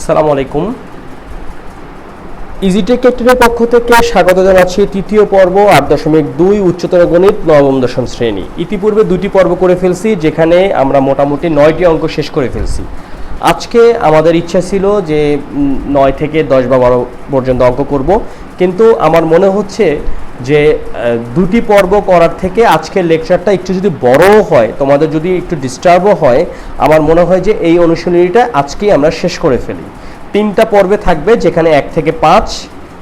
আসসালামু আলাইকুম। ইজিটেক ক্যাপ্টেনের পক্ষ থেকে স্বাগত জানাচ্ছি তৃতীয় পর্ব ৮.২ উচ্চতর গণিত নবম দশম শ্রেণী। ইতিপূর্বে দুটি পর্ব করে ফেলছি, যেখানে আমরা মোটামুটি ৯টি অঙ্ক শেষ করে ফেলছি। আজকে আমাদের ইচ্ছা ছিল যে ৯ থেকে ১০ বা ১২ পর্যন্ত অঙ্ক করব, কিন্তু আমার মনে হচ্ছে যে দুটি পর্ব করার থেকে আজকের লেকচারটা একটু যদি বড়ও হয়, তোমাদের যদি একটু ডিস্টার্বও হয়, আমার মনে হয় যে এই অনুশীলনীটা আজকেই আমরা শেষ করে ফেলি। 3টা পর্বে থাকবে, যেখানে 1 থেকে 5,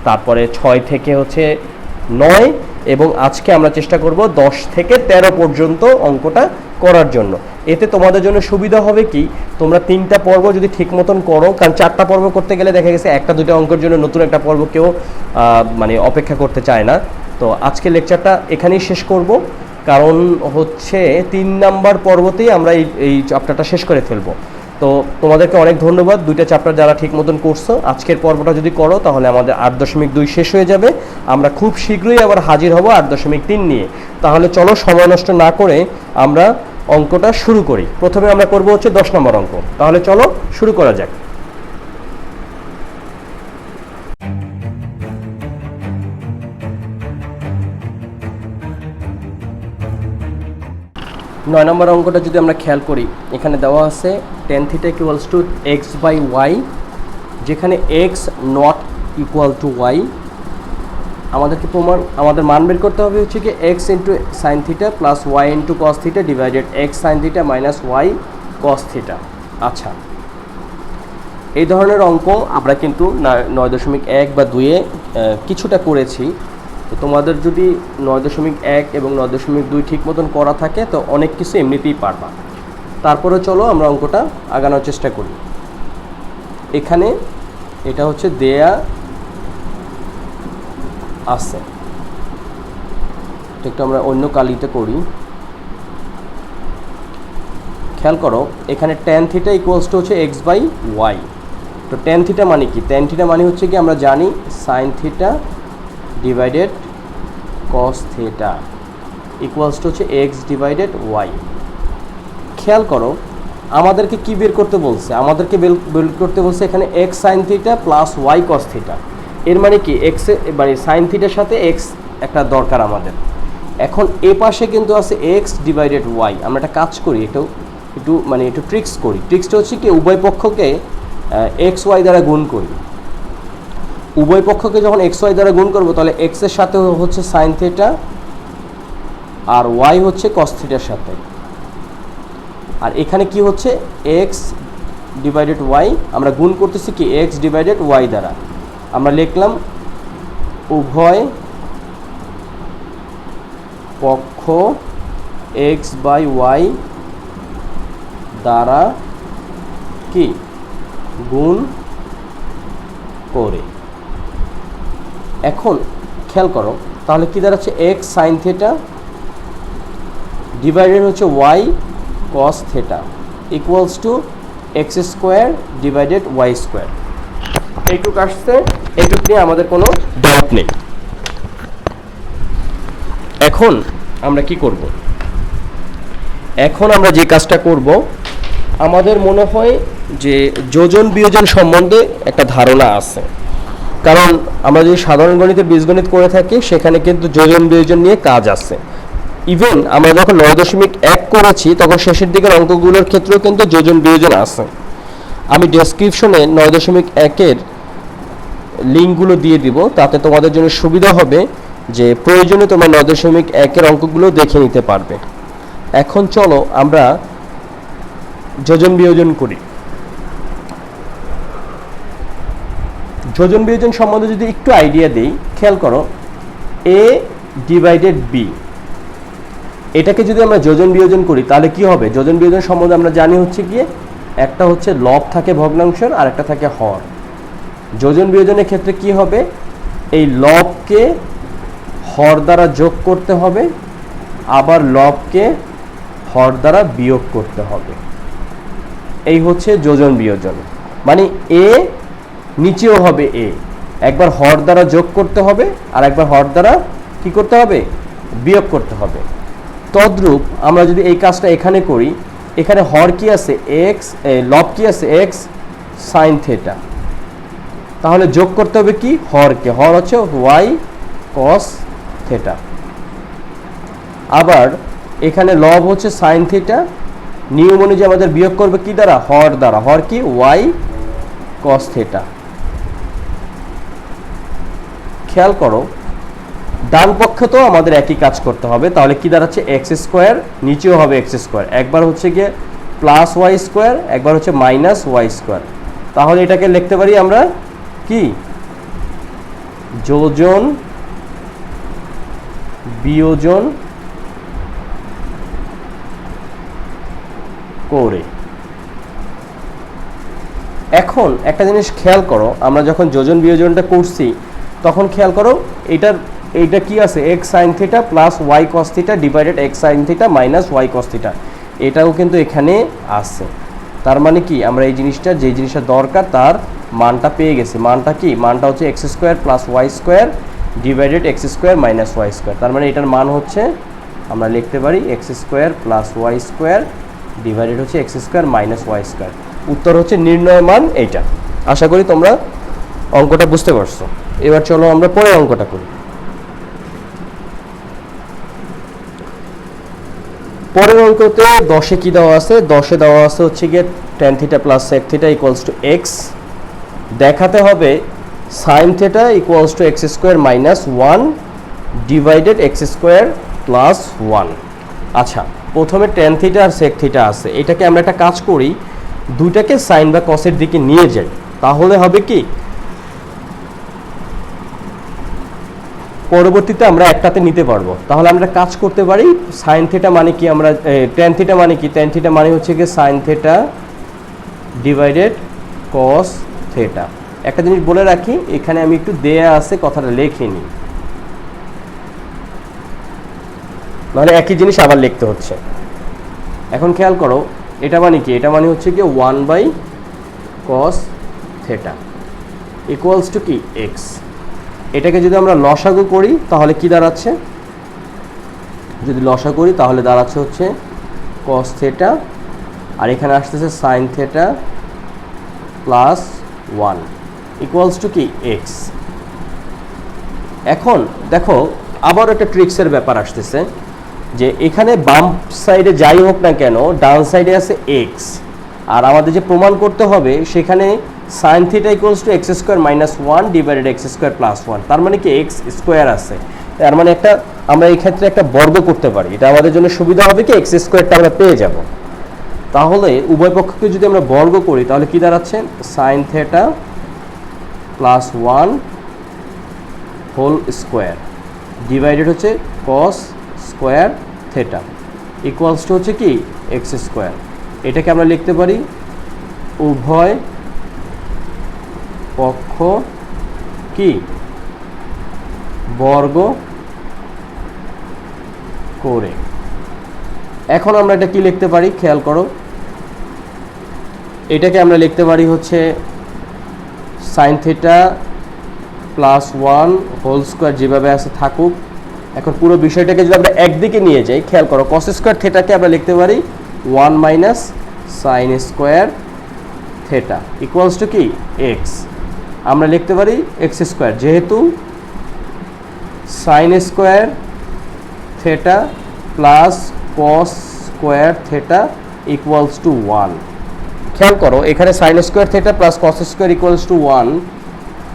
তারপরে 6 থেকে 9, এবং আজকে আমরা চেষ্টা করব 10 থেকে 13 পর্যন্ত অঙ্কটা করার জন্য। এতে তোমাদের জন্য সুবিধা হবে কি, তোমরা 3টা পর্ব যদি ঠিক মতন করো, কারণ 4টা পর্ব করতে গেলে দেখা গেছে 1-2টা অঙ্কের জন্য নতুন একটা পর্ব কেউ অপেক্ষা করতে চায় না। তো আজকে লেকচারটা এখানেই শেষ করব, কারণ হচ্ছে 3 নাম্বার পর্বতেই আমরা এই চ্যাপ্টারটা শেষ করে ফেলবো। তো তোমাদেরকে অনেক ধন্যবাদ, 2টা চ্যাপ্টার যারা ঠিক মতন করছো। আজকের পর্বটা যদি করো তাহলে আমাদের 8.2 শেষ হয়ে যাবে। আমরা খুব শীঘ্রই আবার হাজির হব 8.3 নিয়ে। তাহলে চলো সময় নষ্ট না করে আমরা অঙ্কটা শুরু করি। প্রথমে আমরা করব হচ্ছে 10 নম্বর অঙ্ক। তাহলে চলো শুরু করা যাক। 9 নম্বর অঙ্কটা যদি আমরা খেয়াল করি, এখানে দেওয়া আছে tan θ = x/y, যেখানে x not equal to y। আমাদের মান বের করতে হবে হচ্ছে কি x sin θ plus y cos θ divided x sin θ minus y cos θ। আচ্ছা, এই ধরনের অঙ্ক আমরা কিন্তু 9.1 বা 2-এ কিছুটা করেছি। তো তোমাদের যদি 9.1 এবং 9.2 ঠিক মতন করা থাকে তো অনেক কিছু এমনিতেই পারবা। তারপরে চলো আমরা অঙ্কটা আগানোর চেষ্টা করি। এখানে এটা হচ্ছে দেয়া আছে, একটু আমরা অন্য কালিতে করি। খেয়াল করো, এখানে tan θ = হচ্ছে x/y। তো tan θ মানে কি? tan θ মানে হচ্ছে কি, আমরা জানি sin θ divided cos θ equals to হচ্ছে x ডিভাইডেড y। খেয়াল করো, আমাদেরকে কি বের করতে বলছে? আমাদেরকে বের করতে বলছে এখানে x sin θ plus y cos θ। এর মানে কি, x মানে sin θ এর সাথে x একটা দরকার আমাদের। এখন এ পাশে কিন্তু আছে x ডিভাইডেড y। আমরা একটা কাজ করি, একটু ট্রিক্স করি। ট্রিক্সটা হচ্ছে কি, উভয় পক্ষকে xy দ্বারা গুণ করি। উভয় পক্ষকে যখন xy দ্বারা গুণ করব, তাহলে x এর সাথে হচ্ছে sin θ আর y হচ্ছে cos θ এর সাথে। আর এখানে কি হচ্ছে, x ডিভাইডেড y, আমরা গুণ করতেছি কি x ডিভাইডেড y দ্বারা। আমরা লিখলাম উভয় পক্ষ x/y দ্বারা কি গুণ করে। এখন খেয়াল করো, তাহলে কি দাঁড়াচ্ছে, x sin θ ডিভাইডেড হচ্ছে y cos θ equals to x² divided y²। এইটুকু আসছে, এইটুকু নিয়ে আমাদের কোনো ডাউট নেই। এখন আমরা কি করব? এখন আমরা যে কাজটা করব, আমাদের মনে হয় যে যোজন বিয়োজন সম্বন্ধে একটা ধারণা আছে। কারণ আমরা যদি সাধারণ গণিতে বীজগণিত করে থাকি, সেখানে কিন্তু যোজন বিয়োজন নিয়ে কাজ আছে। ইভেন আমরা যখন 9.1 করেছি, তখন শেষের দিকের অঙ্কগুলোর ক্ষেত্রেও কিন্তু যোজন বিয়োজন আছে। আমি ডেসক্রিপশনে 9.1-এর লিঙ্কগুলো দিয়ে দিব, তাতে তোমাদের জন্য সুবিধা হবে যে প্রয়োজনে তোমরা 9.1-এর অঙ্কগুলো দেখে নিতে পারবে। এখন চলো আমরা যোজন বিয়োজন করি। যোজন বিয়োজন সম্বন্ধে যদি একটু আইডিয়া দেই, খেয়াল করো, a ডিভাইডেড b, এটাকে যদি আমরা যোজন বিয়োজন করি তাহলে কি হবে? যোজন বিয়োজন সম্বন্ধে আমরা জানি হচ্ছে গিয়ে, একটা হচ্ছে লব থাকে ভগ্নাংশের, আর একটা থাকে হর। যোজন বিয়োজনের ক্ষেত্রে কি হবে, এই লবকে হর দ্বারা যোগ করতে হবে, আবার লবকে হর দ্বারা বিয়োগ করতে হবে। এই হচ্ছে যোজন বিয়োজন। মানে a নিচেও হবে a, একবার হর দ্বারা যোগ করতে হবে আর একবার হর দ্বারা কি করতে হবে? বিয়োগ করতে হবে। তদ্রূপ আমরা যদি এই কাজটা এখানে করি, এখানে হর কি আছে x, লব কি আছে x sin θ, তাহলে যোগ করতে হবে কি হরকে, হর হচ্ছে ওয়াই কস থিটা। আবার এখানে লব হচ্ছে সাইন থিটা, নিয়ম অনুযায়ী আমাদের বিয়োগ করবে কি দ্বারা, হর দ্বারা। হর কি ওয়াই কস থিটা। খেয়াল করো ডান পক্ষে তো আমাদের একই কাজ করতে হবে, তাহলে কি দাঁড়াচ্ছে এক্স স্কোয়ার, নিচেও হবে এক্স স্কোয়ার, একবার হচ্ছে গিয়ে প্লাস ওয়াই স্কোয়ার, একবার হচ্ছে মাইনাস ওয়াই স্কোয়ার। তাহলে এটাকে লিখতে পারি আমরা কি যোজন বিয়োজন করে। এখন একটা জিনিস খেয়াল করো, আমরা যখন যোজন বিয়োজনটা করছি তখন খেয়াল করো এইটা কি আছে, x sine theta plus y cos theta divided x sine theta minus y cos theta, এটাও কিন্তু এখানে আছে। তার মানে কি আমরা এই জিনিসটা, যে জিনিসটা দরকার তার মানটা পেয়ে গেছি। মানটা কি, মানটা হচ্ছে x square plus y square divided x square minus y square. তার মানে এটার মান হচ্ছে আমরা লিখতে পারি x square plus y square divided হচ্ছে x square minus y square. উত্তর হচ্ছে নির্ণয় মান এইটা। আশা করি তোমরা অঙ্কটা বুঝতে পারছো। এবার চলো আমরা পরের অঙ্কটা করি। পরের অঙ্কতে 10-এ কি দেওয়া আছে, 10-এ দেওয়া আছে হচ্ছে গিয়ে tan theta plus sec theta equals two x, দেখাতে হবে sin theta equals two x square minus 1 divided x square plus 1। আচ্ছা, প্রথমে tan থিটা আর sec থিটা আছে, এটাকে আমরা একটা কাজ করি, দুইটাকে সাইন বা কসের দিকে নিয়ে যাই, তাহলে হবে কি পরবর্তীতে আমরা একটাতে নিতে পারবো। তাহলে আমরা কাজ করতে পারি, সাইন থিটা মানে কি, আমরা ট্যান থিটা মানে কি, ট্যান থিটা মানে হচ্ছে কি sine theta divided cos theta. একটা জিনিস বলে রাখি, এখানে আমি একটু দেয়া আছে কথাটা লিখে নিই, নাহলে একই জিনিস আবার লিখতে হচ্ছে। এখন খেয়াল করো এটা মানে কি, এটা মানে হচ্ছে কি 1 by cos theta equals to কি এক্স। এটাকে যদি আমরা লসাগু করি তাহলে কি দাঁড়াচ্ছে, যদি লসাগু করি তাহলে দাঁড়াচ্ছে হচ্ছে কস থিটা, আর এখানে আসতেছে sign theta plus 1 equals to কি এক্স। এখন দেখো আবার একটা ট্রিক্সের ব্যাপার আসতেছে, যে এখানে বাম সাইডে যাই হোক না কেন ডান সাইডে আছে এক্স, আর আমাদের যে প্রমাণ করতে হবে সেখানে sine theta equals two x square minus 1 divided x square plus 1, তার মানে কি এক্স স্কোয়ার আছে, তার মানে আমরা এই ক্ষেত্রে একটা বর্গ করতে পারি, এটা আমাদের জন্য সুবিধা হবে কি এক্স স্কোয়ারটা আমরা পেয়ে যাব। তাহলে উভয় পক্ষকে যদি আমরা বর্গ করি তাহলে কি দাঁড়াচ্ছে sine theta plus 1 whole square divided হচ্ছে cos square theta equals to হচ্ছে কি এক্স স্কোয়ার। এটাকে আমরা লিখতে পারি উভয় পক্ষ কি বর্গ করে। এখন আমরা এটা কি লিখতে পারি খেয়াল করো, এটাকে আমরা লিখতে পারি হচ্ছে sine theta plus 1 whole square যেভাবে আছে থাকুক। এখন পুরো বিষয়টাকে যদি আমরা একদিকে নিয়ে যাই, খেয়াল করো কস স্কোয়ার থিটাকে আমরা লিখতে পারি 1 minus sine square theta equals to কি এক্স। আমরা লিখতে পারি এক্স স্কোয়ার, যেহেতু sine square theta plus cos square theta equals two 1। খেয়াল করো এখানে sine square theta plus cos square equals two 1,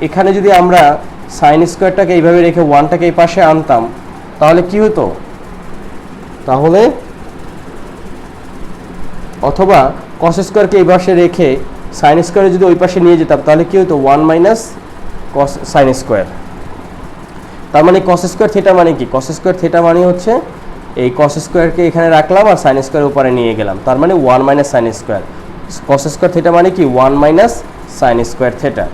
এখানে যদি আমরা সাইন স্কোয়ারটাকে এইভাবে রেখে 1টাকে এই পাশে আনতাম তাহলে কি হতো, তাহলে অথবা কস স্কোয়ারকে এই পাশে রেখে সাইন স্কোয়ারে যদি ওই পাশে নিয়ে যেতাম তাহলে কি হতো 1 মাইনাস কস সাইন স্কোয়ার। তার মানে কস স্কোয়ার থিটা মানে কি, কস স্কোয়ার থিটা মানে হচ্ছে এই কস স্কোয়ারকে এখানে রাখলাম আর সাইন স্কোয়ারের উপরে নিয়ে গেলাম, তার মানে 1 minus sine square. Cos square theta মানে কি 1 মাইনাস সাইন স্কোয়ার থিটা।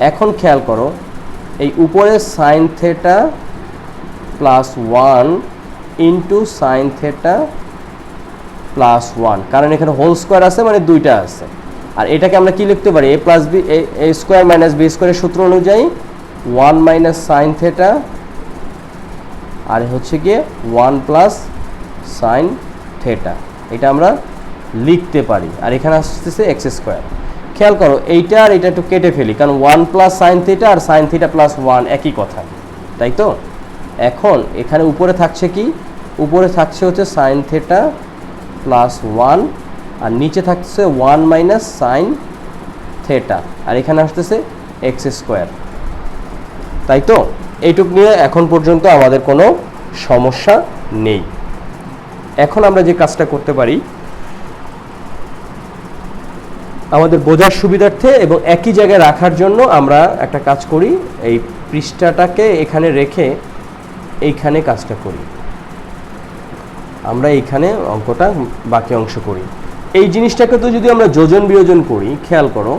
এখন খেয়াল করো এই উপরে sign theta plus 1 into sign theta plus 1, কারণ এখানে হোল স্কোয়ার আছে মানে দুইটা আছে। আর এটাকে আমরা কি লিখতে পারি, এ plus B A square minus B স্কোয়ারের সূত্র অনুযায়ী 1 মাইনাস সাইন থিটা আর হচ্ছে গিয়ে 1 প্লাস সাইন থিটা, এটা আমরা লিখতে পারি। আর এখানে আসতেছে এক্স স্কোয়ার। খেয়াল করো এইটা আর এটা একটু কেটে ফেলি, কারণ 1 প্লাস সাইন থিটা আর সাইন থিটা প্লাস 1 একই কথা, তাই তো? এখন এখানে উপরে থাকছে কি, উপরে থাকছে হচ্ছে সাইন থিটা প্লাস 1 আর নিচে থাকছে 1 মাইনাস সাইন থিটা আর এখানে আসতেছে এক্স স্কোয়ার, তাই তো? এইটুক নিয়ে এখন পর্যন্ত আমাদের কোনো সমস্যা নেই। এখন আমরা যে কাজটা করতে পারি, আমাদের বোঝার সুবিধার্থে এবং একই জায়গায় রাখার জন্য আমরা একটা কাজ করি, এই পৃষ্ঠাটাকে এখানে রেখে এইখানে কাজটা করি, আমরা এইখানে অঙ্কটা বাকি অংশ করি। এই জিনিসটাকে তো যদি আমরা যোজন বিয়োজন করি, খেয়াল করো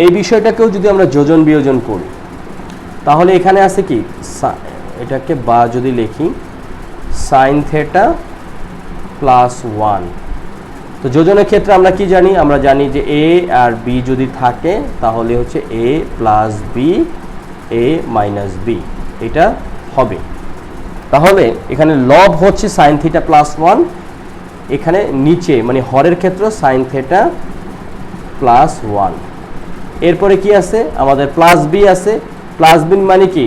এই বিষয়টাকেও যদি আমরা যোজন বিয়োজন করি তাহলে এখানে আছে কি, এটাকে বা যদি লিখি সাইন থিটা প্লাস 1, তো যোজনের ক্ষেত্রে আমরা কি জানি, আমরা জানি যে এ আর বি যদি থাকে তাহলে হচ্ছে এ plus B A minus B, এটা হবে। তাহলে এখানে লব হচ্ছে সাইন থিটা প্লাস 1, এখানে নিচে মানে হরের ক্ষেত্রে সাইন থিটা প্লাস 1, এরপরে কি আছে আমাদের প্লাস বি আছে, প্লাস বি মানে কি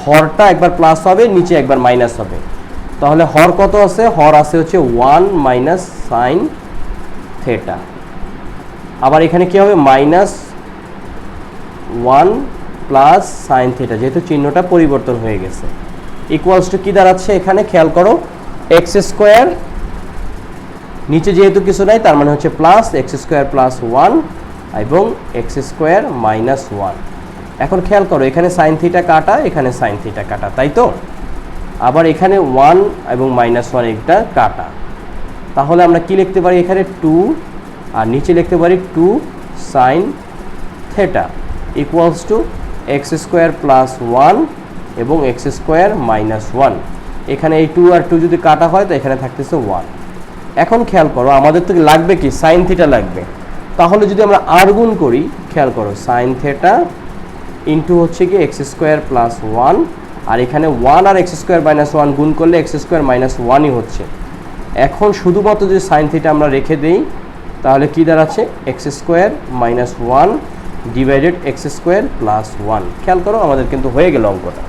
হরটা একবার প্লাস হবে নিচে একবার মাইনাস হবে, তাহলে হর কত আছে, হর আছে হচ্ছে 1 মাইনাস সাইন থিটা, আবার এখানে কি হবে মাইনাস 1 প্লাস সাইন থিটা, যেহেতু চিহ্নটা পরিবর্তন হয়ে গেছে, ইকুয়ালস টু কি দাঁড়াচ্ছে এখানে খেয়াল করো এক্স স্কোয়ার, নিচে যেহেতু কিছু নাই তার মানে হচ্ছে প্লাস এক্স স্কোয়ার প্লাস 1 এবং এক্স স্কোয়ার মাইনাস 1। এখন খেয়াল করো এখানে সাইন থিটা কাটা, এখানে সাইন থিটা কাটা, তাই তো? আবার এখানে 1 এবং মাইনাস 1 এটা কাটা, তাহলে আমরা কি লিখতে পারি এখানে 2 আর নিচে লিখতে পারি 2 sine theta equals two x square plus 1 এবং এক্স স্কোয়ার মাইনাস 1, এখানে এই 2 আর 2 যদি কাটা হয় তো এখানে থাকতেছে 1। এখন খেয়াল করো আমাদের তো লাগবে কি সাইন থিটা লাগবে, তাহলে যদি আমরা আর গুণ করি, খেয়াল করো সাইন থিটা ইন্টু হচ্ছে কি এক্স স্কোয়ার প্লাস 1 আর এখানে 1 আর এক্স স্কোয়ার মাইনাস 1 গুণ করলে এক্স স্কোয়ার মাইনাস 1ই হচ্ছে। এখন শুধুমাত্র যদি সাইন থিটা আমরা রেখে দেই তাহলে কি দাঁড়াচ্ছে x square minus 1 divided x square plus 1। খেয়াল করো আমাদের কিন্তু হয়ে গেল অঙ্কটা,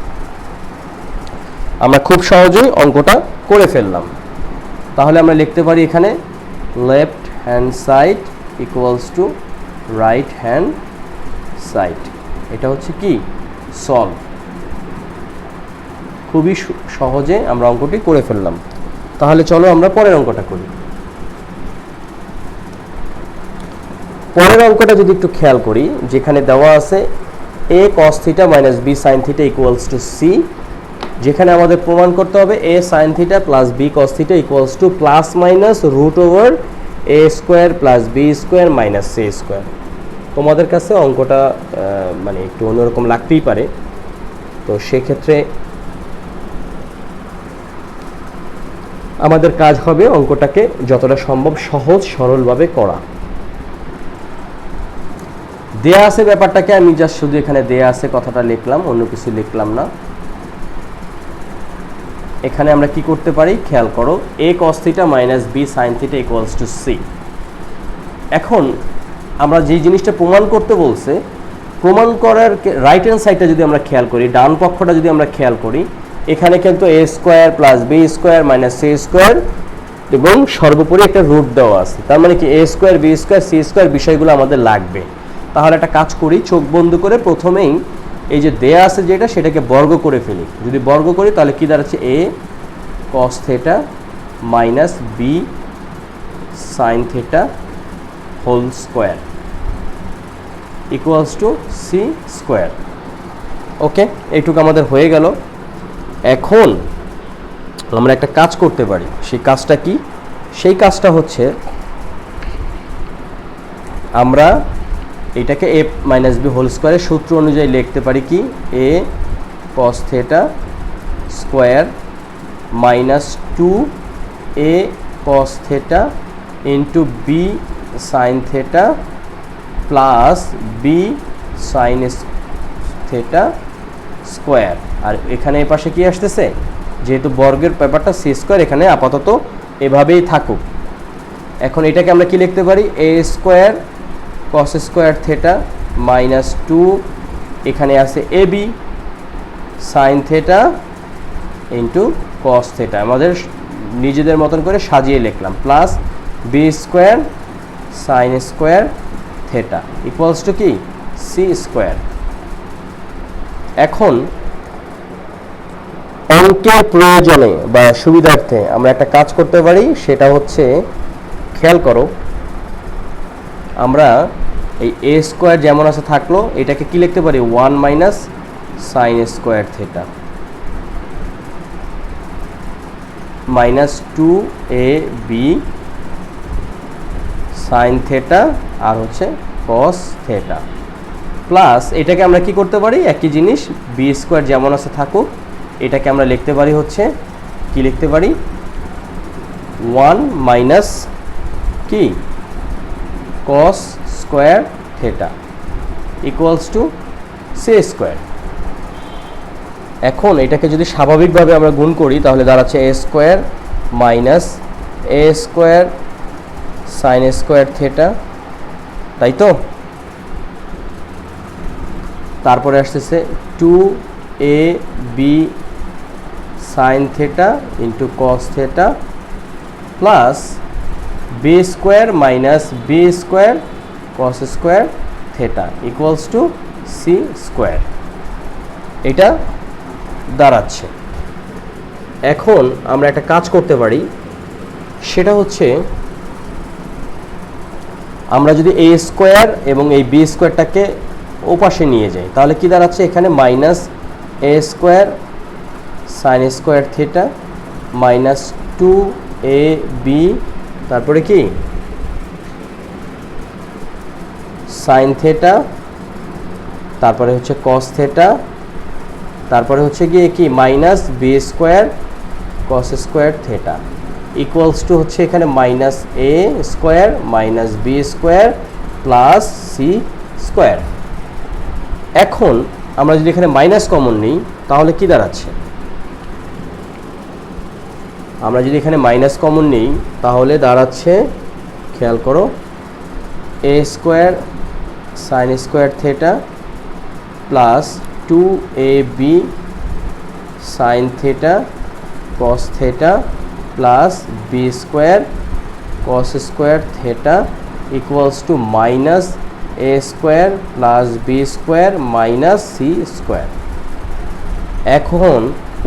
আমরা খুব সহজেই অঙ্কটা করে ফেললাম। তাহলে আমরা লিখতে পারি এখানে left hand side equals to right hand side, এটা হচ্ছে কি সলভ। খুবই সহজে আমরা অঙ্কটি করে ফেললাম। তাহলে চলো আমরা পরের অঙ্কটা করি। পরের অঙ্কটা যদি একটু খেয়াল করি, যেখানে দেওয়া আছে a cos theta minus b sin theta equals to c, যেখানে আমাদের প্রমাণ করতে হবে a sin theta plus b cos theta equals to plus minus root over a square plus b square minus c square. তোমাদের কাছে অঙ্কটা মানে একটু অন্যরকম লাগতেই পারে, তো সেক্ষেত্রে আমাদের কাজ হবে অঙ্কটাকে যতটা সম্ভব সহজ সরলভাবে করা। দেয়া আছে ব্যাপারটাকে আমি জাস্ট শুধু এখানে দেয়া আছে কথাটা লিখলাম, অন্য কিছু লিখলাম না। এখানে আমরা কি করতে পারি খেয়াল করো a cos theta minus b sin theta equals to c। এখন আমরা যে জিনিসটা প্রমাণ করতে বলছে, প্রমাণ করার রাইট হ্যান্ড সাইডটা যদি আমরা খেয়াল করি, ডান পক্ষটা যদি আমরা খেয়াল করি, এখানে কিন্তু a square plus b square minus c square এবং সর্বোপরি একটা রুট দেওয়া আছে, তার মানে কি a square b square c square বিষয়গুলো আমাদের লাগবে। তাহলে একটা কাজ করি, চোখ বন্ধ করে প্রথমেই এই যে দেয়া আছে যেটা সেটাকে বর্গ করে ফেলি। যদি বর্গ করি তাহলে কি দাঁড়াচ্ছে a cos theta minus b sin theta whole square equals to c স্কোয়ার। ওকে, এইটুকু আমাদের হয়ে গেল। এখন আমরা একটা কাজ করতে পারি, সেই কাজটা কি? সেই কাজটা হচ্ছে আমরা এটাকে a মাইনাস বি হোল স্কোয়ারের সূত্র অনুযায়ী লিখতে পারি কি a cos theta square minus 2a cos theta into b sin theta plus b sin theta square. আর এখানে এই পাশে কি আসতেছে, যেহেতু বর্গের ব্যাপারটা c স্কোয়ার, এখানে আপাতত এভাবেই থাকুক। এখন এটাকে আমরা কি লিখতে পারি, a square cos square theta minus 2 এখানে আছে a b sine theta into cos theta, আমাদের নিজেদের মতন করে সাজিয়ে লিখলাম, plus b square sine square theta equals to কি সি স্কোয়ার। এখন অঙ্কের প্রয়োজনে বা সুবিধার্থে আমরা একটা কাজ করতে পারি, সেটা হচ্ছে খেয়াল করো, আমরা এই এ স্কোয়ার যেমন আছে থাকলো, এটাকে কি লিখতে পারি 1 minus sine square theta minus 2ab sine theta আর হচ্ছে কস থেটা, প্লাস এটাকে আমরা কি করতে পারি, একই জিনিস বি স্কোয়ার যেমন আছে থাকুক, এটাকে আমরা লিখতে পারি হচ্ছে কি লিখতে পারি 1 মাইনাস কি cos square theta equals to c square. এখন এটাকে যদি স্বাভাবিকভাবে আমরা গুণ করি তাহলে দাঁড়াচ্ছে a square minus a square sine square theta, তাই তো? তারপরে আসতেছে 2ab sine theta into cos theta plus b square minus b square cos square theta equals to c square, এটা দাঁড়াচ্ছে। এখন আমরা একটা কাজ করতে পারি, সেটা হচ্ছে আমরা যদি এ স্কোয়ার এবং এই বি স্কোয়ারটাকে ওপাশে নিয়ে যাই তাহলে কি দাঁড়াচ্ছে, এখানে minus a square sine square theta minus 2ab তারপরে কি সাইন থেটা তারপরে হচ্ছে কস থেটা তারপরে হচ্ছে গিয়ে কি minus b square cos square theta equals to হচ্ছে এখানে minus a square minus b square plus c square. এখন আমরা যদি এখানে মাইনাস কমন নিই তাহলে কি দাঁড়াচ্ছে, আমরা যদি এখানে মাইনাস কমন নিই তাহলে দাঁড়াচ্ছে, খেয়াল করো, a square sine square theta plus 2ab sine theta cos theta plus b square cos square theta equals to minus a square plus b square minus c square. এখন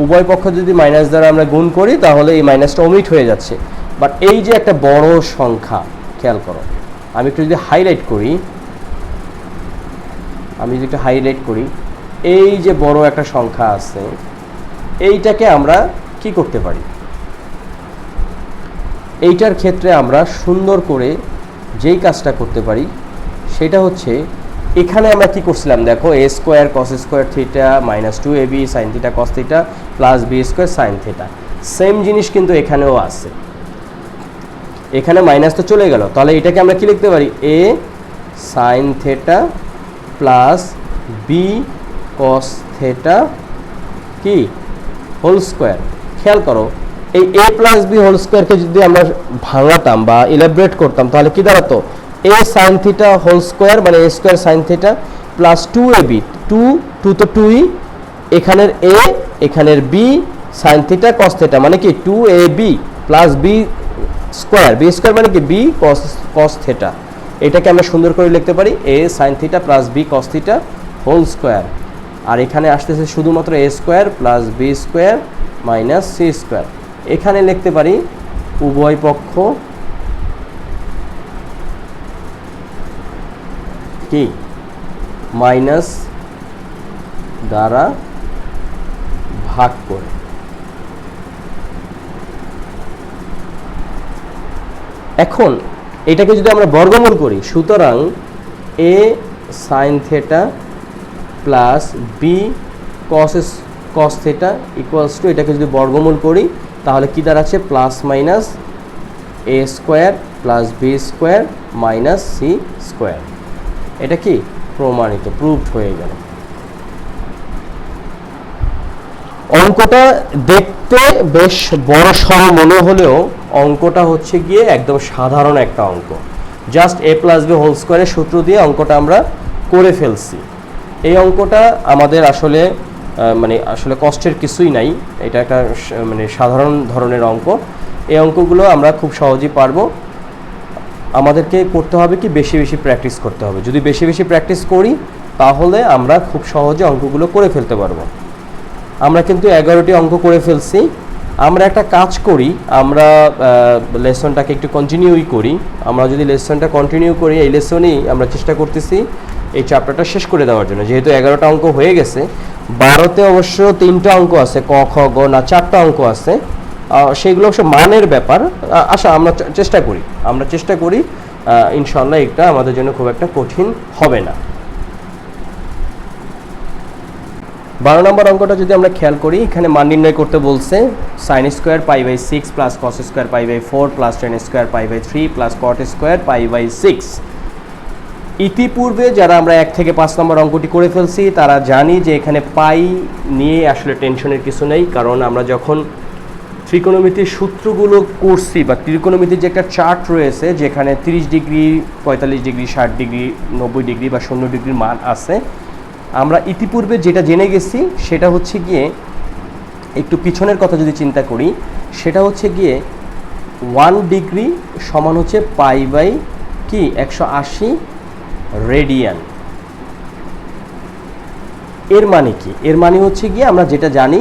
উভয় পক্ষ যদি মাইনাস দ্বারা আমরা গুণ করি তাহলে এই মাইনাসটা ওমিট হয়ে যাচ্ছে, বাট এই যে একটা বড় সংখ্যা, খেয়াল করো, আমি একটু যদি হাইলাইট করি, এই যে বড় একটা সংখ্যা আছে, এইটাকে আমরা কি করতে পারি, এইটার ক্ষেত্রে আমরা সুন্দর করে যেই কাজটা করতে পারি সেটা হচ্ছে, এখানে আমরা কি করছিলাম দেখো, a square cos square theta minus 2ab sine theta cos theta plus b square sine theta, same জিনিস কিন্তু এখানেও আছে। এখানে মাইনাস তো চলে গেল, তাহলে এটাকে আমরা কি লিখতে পারি, a sine theta plus b cos theta কি হোল স্কোয়ার। খেয়াল করো, এই এ প্লাস বি হোল স্কোয়ারকে যদি আমরা ভাঙাতাম বা ইলাবরেট করতাম তাহলে কি দাঁড়াতো, a sine theta whole square মানে a square sine theta plus 2ab, 2 তো 2ই, এখানের এ এখানের b sine theta cos theta মানে কি 2ab প্লাস বি স্কোয়ার মানে কি বি কস থিটা। এটাকে আমরা সুন্দর করে লিখতে পারি a sine theta plus b cos theta whole square, আর এখানে আসতেছে শুধুমাত্র a square plus b square minus c square. এখানে লিখতে পারি উভয় পক্ষ কি মাইনাস দ্বারা ভাগ করে। এখন এটাকে যদি আমরা বর্গমূল করি, সুতরাং a sine theta plus b cos theta equals to, এটাকে যদি বর্গমূল করি তাহলে কি দাঁড়াচ্ছে, plus minus a square plus b square minus c square. এটা কি প্রমাণিত, প্রুভড হয়ে গেল। অঙ্কটা দেখতে বেশ বড় সড় মনে হলেও অঙ্কটা হচ্ছে গিয়ে একদম সাধারণ একটা অঙ্ক। Just a plus b whole স্কোয়ারের সূত্র দিয়ে অঙ্কটা আমরা করে ফেলছি। এই অঙ্কটা আমাদের আসলে আসলে কষ্টের কিছুই নাই, এটা একটা সাধারণ ধরনের অঙ্ক। এই অঙ্কগুলো আমরা খুব সহজেই পারবো। আমাদেরকে করতে হবে কি, বেশি বেশি প্র্যাকটিস করতে হবে। যদি বেশি বেশি প্র্যাকটিস করি তাহলে আমরা খুব সহজে অঙ্কগুলো করে ফেলতে পারবো। আমরা কিন্তু 11টি অঙ্ক করে ফেলছি। আমরা একটা কাজ করি, আমরা লেসনটাকে একটু কন্টিনিউই করি। আমরা যদি লেসনটা কন্টিনিউ করি, এই লেসনেই আমরা চেষ্টা করতেছি এই চ্যাপ্টারটা শেষ করে দেওয়ার জন্য। যেহেতু 11টা অঙ্ক হয়ে গেছে, 12তে অবশ্য 3টা অঙ্ক আছে, ক খ গ না 4টা অঙ্ক আছে, সেগুলো অবশ্য মানের ব্যাপার। আচ্ছা, আমরা চেষ্টা করি ইনশাল্লাহ এটা আমাদের জন্য খুব একটা কঠিন হবে না। 12 নম্বর অঙ্কটা যদি আমরা খেয়াল করি, এখানে মান নির্ণয় করতে বলছে sin square pi by 6 plus cos square pi by 4 plus tan square pi by 3 plus cot square pi by 6। ইতিপূর্বে যারা আমরা 1 থেকে 5 নম্বর অঙ্কটি করে ফেলছি তারা জানি যে এখানে পাই নিয়ে আসলে টেনশনের কিছু নেই, কারণ আমরা যখন ত্রিকোণমিতির সূত্রগুলো করছি বা ত্রিকোণমিতির যে একটা চার্ট রয়েছে যেখানে 30 ডিগ্রি, 45 ডিগ্রি, 60 ডিগ্রি, 90 ডিগ্রি বা 0 ডিগ্রির মান আছে, আমরা ইতিপূর্বে যেটা জেনে গেছি সেটা হচ্ছে গিয়ে, একটু পিছনের কথা যদি চিন্তা করি, সেটা হচ্ছে গিয়ে 1 ডিগ্রি সমান হচ্ছে পাই বাই কি 180 রেডিয়ান। এর মানে কি? এর মানে হচ্ছে গিয়ে আমরা যেটা জানি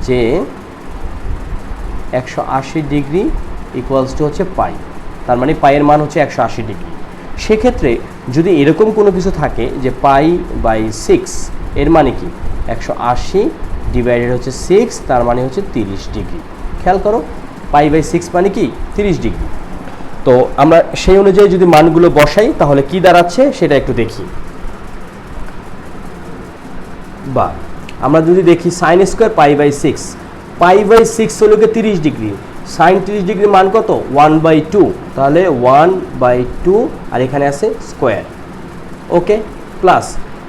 যে 180 ডিগ্রি ইকুয়ালস টু হচ্ছে পাই, তার মানে পাইয়ের মান হচ্ছে 180 ডিগ্রি। সেক্ষেত্রে যদি এরকম কোনো কিছু থাকে যে পাই বাই 6, এর মানে কি 180 ডিভাইডেড হচ্ছে 6, তার মানে হচ্ছে 30 ডিগ্রি। খেয়াল করো, পাই বাই 6 মানে কি 30 ডিগ্রি। তো আমরা সেই অনুযায়ী যদি মানগুলো বসাই তাহলে কি দাঁড়াচ্ছে সেটা একটু দেখি। বা আমরা যদি দেখি sine square pi by 6, pi by 6 হলো কি 30 ডিগ্রি, সাইন 30 ডিগ্রির মান কত 1/2, তাহলে 1/2 আর এখানে আছে স্কোয়ার, ওকে, প্লাস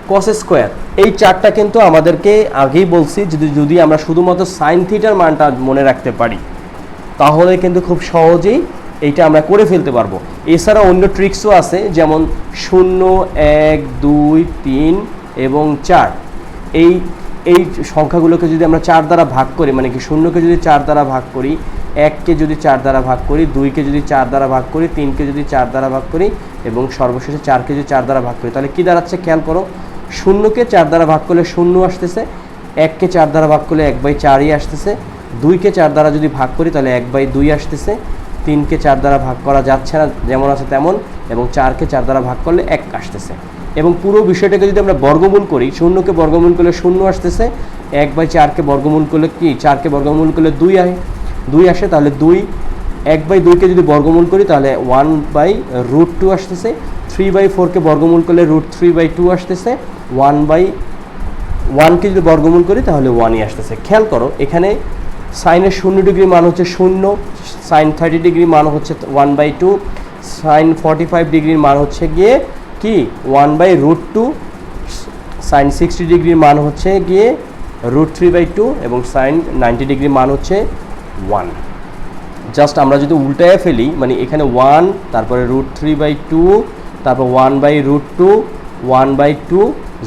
কস স্কোয়ার। এই চারটা কিন্তু আমাদেরকে আগেই বলছি যদি আমরা শুধুমাত্র সাইন থিটার মানটা মনে রাখতে পারি তাহলে কিন্তু খুব সহজেই এইটা আমরা করে ফেলতে পারবো। এছাড়া অন্য ট্রিক্সও আছে, যেমন 0, 1, 2, 3 এবং 4, এই সংখ্যাগুলোকে যদি আমরা 4 দ্বারা ভাগ করি, মানে কি 0কে যদি 4 দ্বারা ভাগ করি, 1কে যদি 4 দ্বারা ভাগ করি, 2কে যদি 4 দ্বারা ভাগ করি, 3কে যদি 4 দ্বারা ভাগ করি এবং সর্বশেষে 4কে যদি 4 দ্বারা ভাগ করি, তাহলে কি দাঁড়াচ্ছে খেয়াল করো। 0কে 4 দ্বারা ভাগ করলে 0 আসতেছে, 1কে 4 দ্বারা ভাগ করলে 1/4ই আসতেছে, 2কে 4 দ্বারা যদি ভাগ করি তাহলে 1/2 আসতেছে, 3কে 4 দ্বারা ভাগ করা যাচ্ছে না, যেমন আছে তেমন, এবং 4কে 4 দ্বারা ভাগ করলে 1 আসতেছে। এবং পুরো বিষয়টাকে যদি আমরা বর্গমূল করি, 0কে বর্গমূল করলে 0 আসতেছে, 1/4কে বর্গমূল করলে কি 4কে বর্গমূল করলে 2 আসে, তাহলে 1/2কে যদি বর্গমূল করি তাহলে 1/√2 আসতেছে, 3/4কে বর্গমূল করলে √3/2 আসতেছে, 1/1কে যদি বর্গমূল করি তাহলে 1ই আসতেছে। খেয়াল করো, এখানে সাইনের 0 ডিগ্রি মান হচ্ছে 0, সাইন 30 ডিগ্রি মান হচ্ছে 1/2, সাইন 45 ডিগ্রির মান হচ্ছে গিয়ে কি 1/√2, সাইন 60 ডিগ্রির মান হচ্ছে গিয়ে √3/2 এবং সাইন 90 ডিগ্রির মান হচ্ছে 1। জাস্ট আমরা যদি উল্টায় ফেলি, মানে এখানে 1, তারপরে √3/2, তারপর 1/√2, 1/2,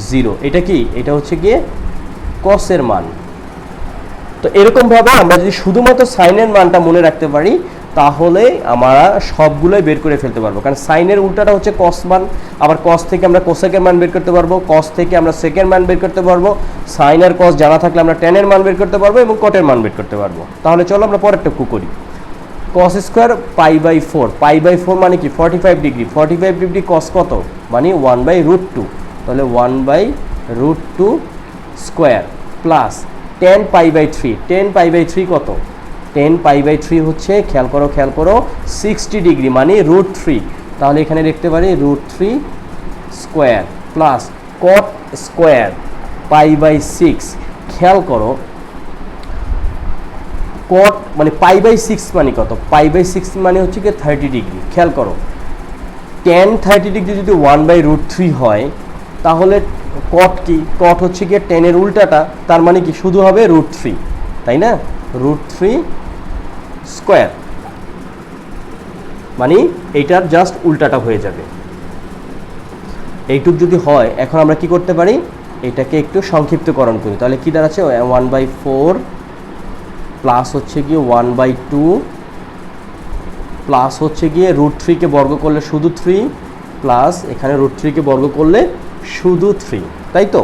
0, এটা কি, এটা হচ্ছে গিয়ে কসের মান। তো এরকমভাবে আমরা যদি শুধুমাত্র সাইনের মানটা মনে রাখতে পারি তাহলে আমরা সবগুলোই বের করে ফেলতে পারবো, কারণ সাইনের উল্টাটা হচ্ছে কস মান, আবার কস থেকে আমরা কোসেকের মান বের করতে পারবো, কস থেকে আমরা সেকের মান বের করতে পারবো, সাইন আর কস জানা থাকলে আমরা টেনের মান বের করতে পারবো এবং কটের মান বের করতে পারবো। তাহলে চলো আমরা পরেরটা করি। Cos square pi by 4, pi by 4 মানে কি 45 ডিগ্রি, 45 ডিগ্রি কস কত মানে 1/√2, তাহলে 1/√2 square plus 10 pi by 3, 10 pi by 3 কত, 10 পাই বাই 3 হচ্ছে খেয়াল করো 60 ডিগ্রি মানে √3, তাহলে এখানে লিখতে পারি √3 square plus cot square pi by 6। খেয়াল করো কট মানে পাই বাই 6 মানে কত, পাই বাই 6 মানে হচ্ছে কি 30 ডিগ্রি। খেয়াল করো tan 30 ডিগ্রি যদি 1/√3 হয় তাহলে কট কি, কট হচ্ছে কি 10 এর উল্টাটা, তার মানে কি শুধু হবে √3, তাই না? √3 স্কোয়ার, মানে এইটার জাস্ট উল্টাটা হয়ে যাবে। এইটুক যদি হয়, এখন আমরা কি করতে পারি, এটাকে একটু সংক্ষিপ্তকরণ করি। তাহলে কি দাঁড়াচ্ছে, 1/4 প্লাস হচ্ছে গিয়ে 1/2 প্লাস হচ্ছে গিয়ে √3-কে বর্গ করলে শুধু 3 প্লাস এখানে √3-কে বর্গ করলে শুধু 3, তাই তো?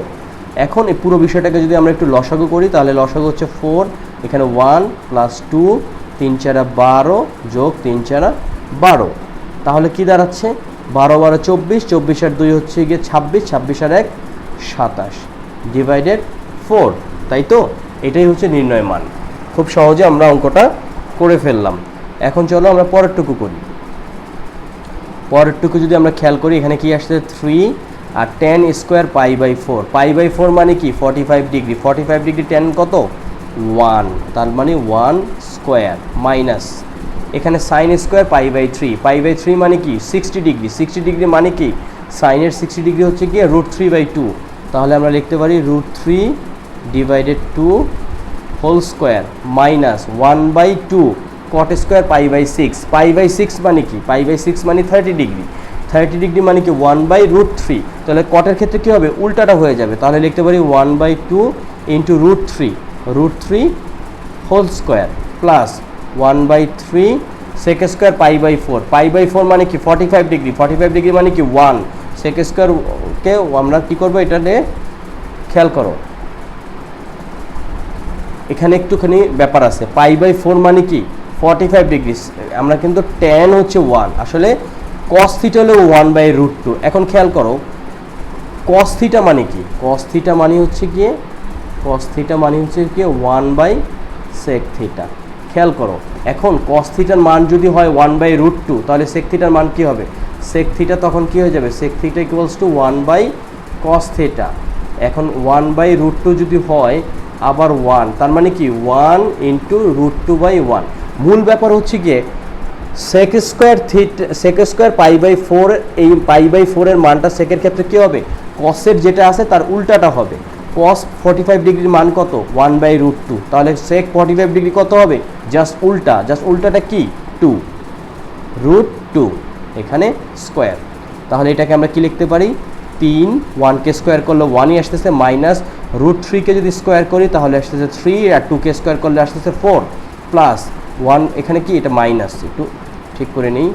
এখন এই পুরো বিষয়টাকে যদি আমরা একটু লসাগু করি, তাহলে লসাগু হচ্ছে 4, এখানে 1 প্লাস 2, 3 4 12 যোগ 3 4 12, তাহলে কি দাঁড়াচ্ছে, 12 12 24, 24 আর 2 হচ্ছে গিয়ে 26, 26 আর 1 27 ডিভাইডেড 4, তাই তো? এটাই হচ্ছে নির্ণয় মান। খুব সহজে আমরা অঙ্কটা করে ফেললাম। এখন চলো আমরা পরেরটুকু করি। পরেরটুকু যদি আমরা খেয়াল করি, এখানে কি আসছে, 3 আর tan স্কোয়ার π/4, π/4 মানে কি 45 ডিগ্রি, 45 ডিগ্রি tan কত 1, তার মানে 1 স্কোয়ার মাইনাস এখানে sin স্কোয়ার π/3, π/3 মানে কি 60 ডিগ্রি, 60 ডিগ্রি মানে কি সাইনের 60 ডিগ্রি হচ্ছে কি √3/2, তাহলে আমরা লিখতে পারি √3 divided 2 whole square minus 1/2 cot square π/6, π/6 মানে কি, π/6 মানে 30 ডিগ্রি, 30 ডিগ্রি মানে কি 1/√3, তাহলে কটের ক্ষেত্রে কী হবে, উল্টাটা হয়ে যাবে। তাহলে লিখতে পারি 1/2 into √3 whole square plus 1/3 sec square π/4, π/4 মানে কি 45 ডিগ্রি, 45 ডিগ্রি মানে কি 1 সেক স্কোয়ারকে আমরা কী করবো, এটা নিয়ে খেয়াল করো, এখানে একটুখানি ব্যাপার আছে। π/4 মানে কি 45 ডিগ্রি, আমরা কিন্তু tan হচ্ছে 1, আসলে cos থিটা হলো 1/√2। এখন খেয়াল করো cos থিটা মানে কি, cos থিটা মানে হচ্ছে গিয়ে 1/sec থিটা। খেয়াল করো, এখন cos থিটার মান যদি হয় 1/√2, তাহলে sec থিটার মান কি হবে, sec থিটা তখন কি হয়ে যাবে, sec theta equals two 1/cos theta. এখন 1/√2 যদি হয় আবার 1, তার মানে কি 1 ইন্টু √2/1। মূল ব্যাপার হচ্ছে গিয়ে সেক স্কোয়ার π/4, এই π/4 এর মানটা সেকের ক্ষেত্রে কী হবে, কসের যেটা আছে তার উল্টাটা হবে। cos 45 ডিগ্রির মান কত 1/√2, তাহলে সেক 45 ডিগ্রি কত হবে, জাস্ট উল্টাটা কি 2 √2 এখানে স্কোয়ার। তাহলে এটাকে আমরা কি লিখতে পারি, 3, 1কে স্কোয়ার করলে 1ই আসতেছে, মাইনাস √3-কে যদি স্কোয়ার করি তাহলে আসতেছে 3, আর 2কে স্কোয়ার করলে আসতেছে 4, প্লাস 1 এখানে কি এটা মাইনাস, একটু ঠিক করে নিই,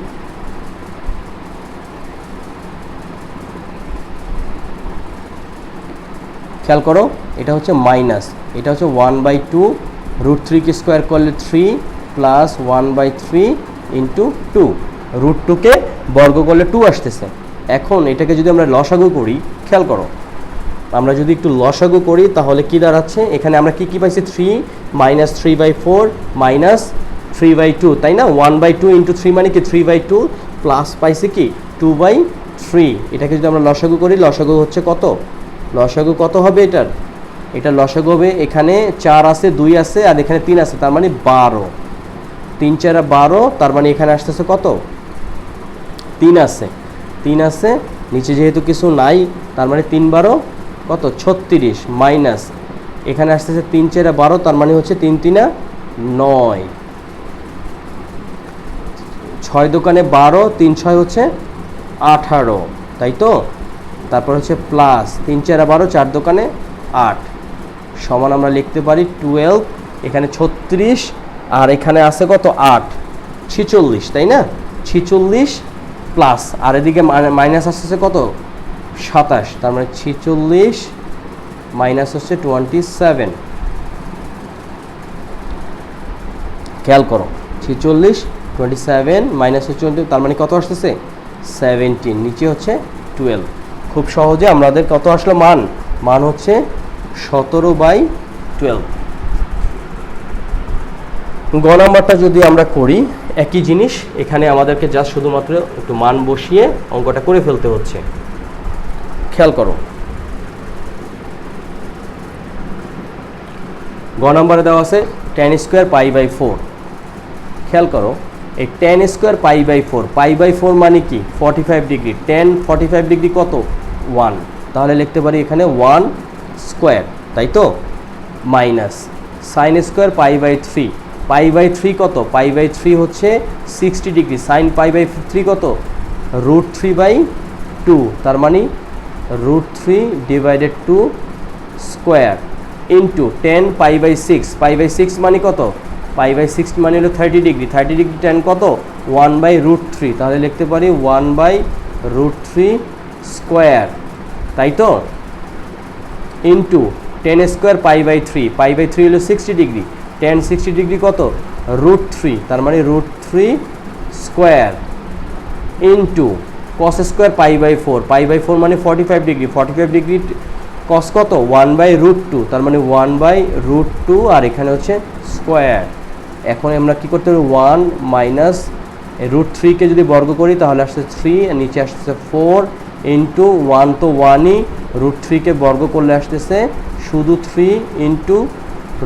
খেয়াল করো এটা হচ্ছে মাইনাস, এটা হচ্ছে 1/2 √3-কে স্কোয়ার করলে 3 প্লাস 1/3 ইন্টু 2, √2-কে বর্গ করলে 2 আসতেছে। এখন এটাকে যদি আমরা লসাগু করি, খেয়াল করো আমরা যদি একটু লসাগু করি তাহলে কি দাঁড়াচ্ছে, এখানে আমরা কি পাইছি, 3 মাইনাস 3/4 মাইনাস 3/2, তাই না, 1/2 ইন্টু 3 মানে কি 3/2 প্লাস পাইছি কি 2/3। এটাকে যদি আমরা লসাগু করি, লসাগু হচ্ছে কত, লসাগু কত হবে এটা লসাগু হবে, এখানে 4 আছে, 2 আছে আর এখানে 3 আছে, তার মানে 12, 3 4 12, তার মানে এখানে আসতেছে কত 3 আছে, নিচে যেহেতু কিছু নাই তার মানে 3 12 কত 36, মাইনাস এখানে আসতেছে 3 4 12, তার মানে হচ্ছে 3 3 9, 6 দোকানে 12, 3 6 হচ্ছে 18, তাই তো? তারপর হচ্ছে প্লাস 3 4 12, 4 দোকানে 8 সমান আমরা লিখতে পারি 12, এখানে 36 আর এখানে আছে কত 8 46, তাই না, 46 প্লাস আর এদিকে মাইনাস আসতেছে কত 27, তার মানে 46 মাইনাস হচ্ছে 27। খেয়াল করো 46 27 মাইনাস হচ্ছে 20, তার মানে কত আসতেছে 17, নিচে হচ্ছে 12। খুব সহজে আমাদের কত আসলো মান হচ্ছে 17/12। গ নাম্বারটা যদি আমরা করি একই জিনিস, এখানে আমাদেরকে জাস্ট শুধুমাত্র একটু মান বসিয়ে অঙ্কটা করে ফেলতে হচ্ছে। খেয়াল করো গ নাম্বারে দেওয়া আছে tan স্কোয়ার π/4। খেয়াল করো এই tan স্কোয়ার π/4 মানে কি 45 ডিগ্রি, tan 45 ডিগ্রি কত 1, তাহলে লিখতে পারি এখানে 1 স্কোয়ার, তাই তো, minus sine square pi by three কত? পাই বাই থ্রি হচ্ছে 60 degree. Sine pi by three কত? √3/2, তার মানে √3/2 square into 10 pi by six মানে কত? পাই বাই সিক্স মানে হলো 30 ডিগ্রি। 30 ডিগ্রি 10 কত? 1/√3, তাহলে লিখতে পারি 1/√3 স্কোয়ার, তাই তো? Into 10 square pi by three হলো 60 ডিগ্রি। 10 60 ডিগ্রি কত? √3, তার মানে √3 square into cos square pi by four মানে 45 ডিগ্রি। 45 ডিগ্রি কস কত? 1/√2, তার মানে 1/√2, আর এখানে হচ্ছে স্কোয়ার। এখন আমরা কি করতে পারি? 1 মাইনাস √3কে যদি বর্গ করি তাহলে আসছে 3, নিচে আসতেছে 4 ইন্টু 1 তো 1ই, √3কে বর্গ করলে আসতেছে শুধু 3 ইন্টু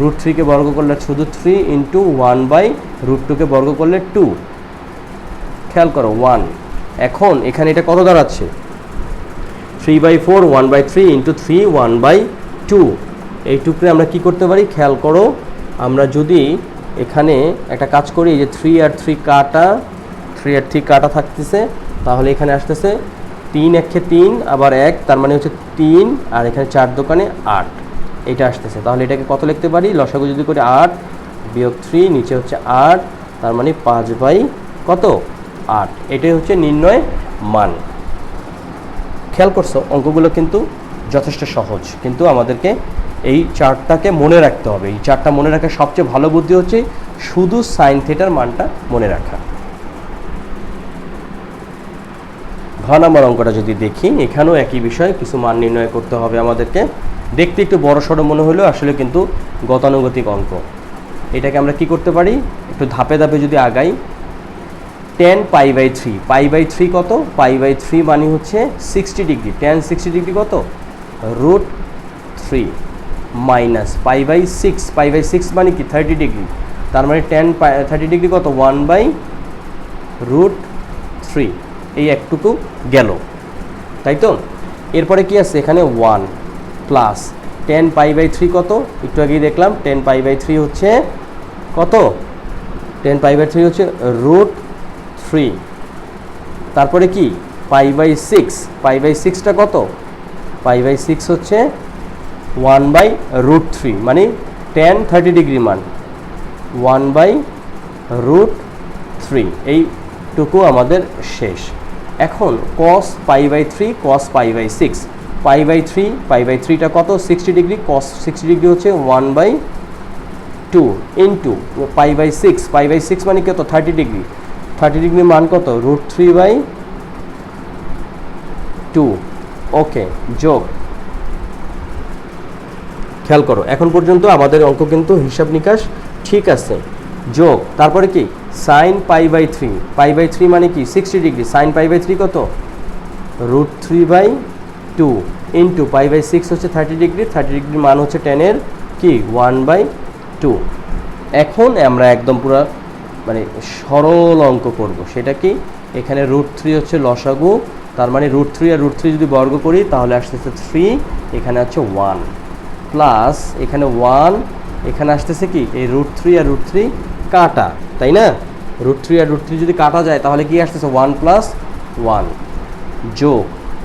√3কে বর্গ করলে শুধু 3 ইন্টু 1/√2কে বর্গ করলে 2। খেয়াল করো 1। এখন এখানে এটা কত দাঁড়াচ্ছে? 3/4 1/3 ইন্টু 3 1/2। এইটুকুরে আমরা কি করতে পারি? খেয়াল করো, আমরা যদি এখানে একটা কাজ করি, যে 3 আর 3 কাটা থাকতেছে, তাহলে এখানে আসতেছে 3 একে 3 আবার 1, তার মানে হচ্ছে 3, আর এখানে 4 দোকানে 8, এটা আসতেছে। তাহলে এটাকে কত লিখতে পারি? লসাগু যদি করি 8 বিয়োগ 3, নিচে হচ্ছে 8, তার মানে 5/কত? 8। এটাই হচ্ছে নির্ণয় মান। খেয়াল করছো, অঙ্কগুলো কিন্তু যথেষ্ট সহজ, কিন্তু আমাদেরকে এই চার্টটাকে মনে রাখতে হবে। এই চার্টটা মনে রাখার সবচেয়ে ভালো বুদ্ধি হচ্ছে শুধু সাইন থিটার মানটা মনে রাখা। ঘ নাম্বার অঙ্কটা যদি দেখি, এখানেও একই বিষয়, কিছু মান নির্ণয় করতে হবে আমাদেরকে। দেখতে একটু বড় সড়ো মনে হলেও আসলে কিন্তু গতানুগতিক অঙ্ক। এটাকে আমরা কি করতে পারি? একটু ধাপে ধাপে যদি আগাই। 10 পাই বাই থ্রি কত? পাই বাই থ্রি মানে হচ্ছে 60 ডিগ্রি। 10 60 ডিগ্রি কত? √3 মাইনাস পাই বাই সিক্স মানে কি? 30 ডিগ্রি, তার মানে 30 ডিগ্রি কত? 1/√3। এই একটুকু গেল, তাই তো? এরপরে কি আছে এখানে? 1 প্লাস 10 পাই বাই থ্রি কত? একটু আগেই দেখলাম 10 পাই বাই থ্রি হচ্ছে কত? 10 পাই বাই থ্রি হচ্ছে √3। তারপরে কি? পাই বাই সিক্সটা কত? পাই বাই সিক্স হচ্ছে 1/√3, মানে 10 30 ডিগ্রি মান 1/√3। এইটুকু আমাদের শেষ। এখন cos pi by three pi by থ্রিটা কত? 60 ডিগ্রি। cos 60 ডিগ্রি হচ্ছে 1/2 ইন্টু পাই বাই সিক্স মানে কত? 30 ডিগ্রি। 30 ডিগ্রি মান কত? √3/2। ওকে, যোগ। খেয়াল করো, এখন পর্যন্ত আমাদের অঙ্ক কিন্তু হিসাব নিকাশ ঠিক আছে। যোগ, তারপরে কি? সাইন পাই বাই থ্রি মানে কি? 60 degree. Sine pi by three কত? √3/2 ইন্টু পাই বাই সিক্স হচ্ছে 30 ডিগ্রি। 30 ডিগ্রির মান হচ্ছে 10-এর কি? 1/2। এখন আমরা একদম পুরো মানে সরল অঙ্ক করব। সেটা কি? এখানে √3 হচ্ছে লসাগু, তার মানে √3 আর √3 যদি বর্গ করি তাহলে আসতেছে 3, এখানে হচ্ছে 1 প্লাস এখানে 1, এখানে আসতেছে কি? এই √3 আর √3 কাটা, তাই না? √3 আর √3 যদি কাটা যায় তাহলে কি আসতেছে? 1 + 1 যোগ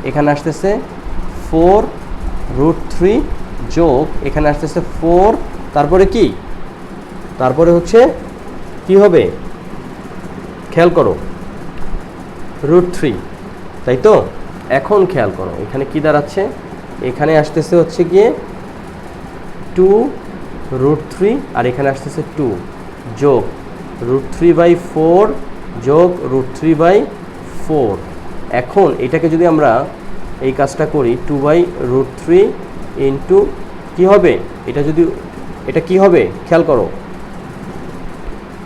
এখানে আসতেছে 4 √3 যোগ এখানে আসতেছে 4, তারপরে কি? তারপরে হচ্ছে কি হবে? খেয়াল করো, √3, তাই তো? এখন খেয়াল করো এখানে কি দাঁড়াচ্ছে? এখানে আসতেছে হচ্ছে গিয়ে 2 √3 আর এখানে আসতেছে 2 যোগ √3/4 যোগ √3/4। এখন এটাকে যদি আমরা এই কাজটা করি 2/√3 ইন্টু কী হবে? এটা কি হবে? খেয়াল করো,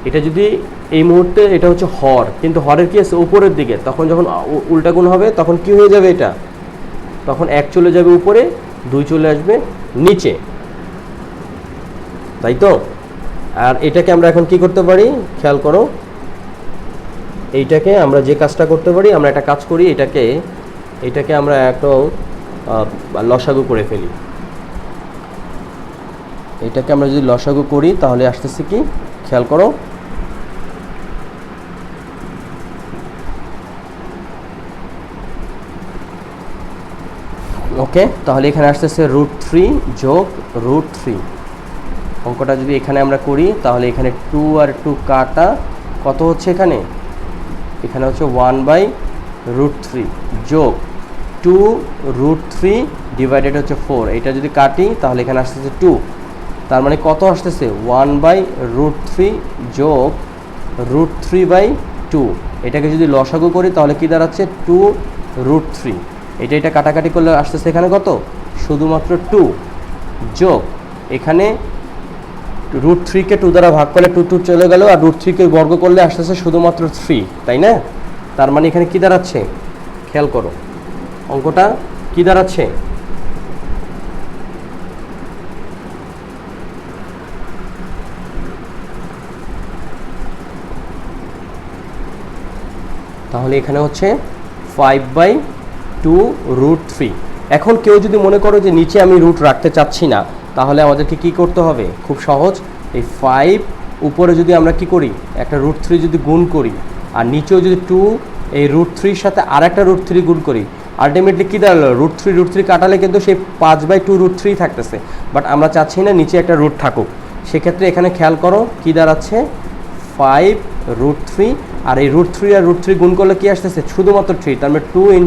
এটা যদি এই মুহূর্তে এটা হচ্ছে হর, কিন্তু হরের কি আছে? উপরের দিকে। তখন যখন উল্টা গুণ হবে তখন কি হয়ে যাবে? এটা তখন 1 চলে যাবে উপরে, 2 চলে আসবে নিচে, তাই তো? আর এটাকে আমরা এখন কি করতে পারি? খেয়াল করো, এইটাকে আমরা যে কাজটা করতে পারি, আমরা একটা কাজ করি, এটাকে আমরা একটা লসাগু করে ফেলি। এটাকে আমরা যদি লসাগু করি তাহলে আসতেছে কি, খেয়াল করো, ওকে। তাহলে এখানে আসতেছে √3 যোগ √3। অঙ্কটা যদি এখানে আমরা করি তাহলে এখানে 2 আর 2 কাটা, কত হচ্ছে এখানে, এখানে হচ্ছে 1/√3 যোগ 2√3 ডিভাইডেড হচ্ছে 4। এটা যদি কাটি তাহলে এখানে আসতেছে 2, তার মানে কত আসতেছে 1/√3 যোগ √3/2। এটাকে যদি লসাগু করি তাহলে কি দাঁড়াচ্ছে 2√3। এটা কাটাকাটি করলে আসতেছে এখানে কত, শুধুমাত্র 2 যোগ এখানে √3 কে 2 দ্বারা ভাগ করলে 2 2 চলে গেল, আর √3 কে বর্গ করলে আসতেছে শুধুমাত্র 3, তাই না? তার মানে এখানে কি দাঁড়াচ্ছে, খেয়াল করো অঙ্কটা কি দাঁড়াচ্ছে, তাহলে এখানে হচ্ছে 5/2√3। এখন কেউ যদি মনে করো যে নিচে আমি রুট রাখতে চাচ্ছি না, তাহলে আমাদেরকে কি করতে হবে, খুব সহজ, এই 5 উপরে যদি আমরা কি করি, একটা √3 যদি গুণ করি, আর নিচেও যদি 2 এই √3 সাথে আর একটা √3 গুণ করি, আলটিমেটলি কী দাঁড়ালো, √3 কাটালে কিন্তু সেই 5/2√3 থাকতেছে, বাট আমরা চাচ্ছি না নিচে একটা রুট থাকুক। সেক্ষেত্রে এখানে খেয়াল করো কি দাঁড়াচ্ছে 5√3, আর এই √3 আর √3 গুণ করলে কি আসতেছে, শুধুমাত্র 3, তার মানে 2 ×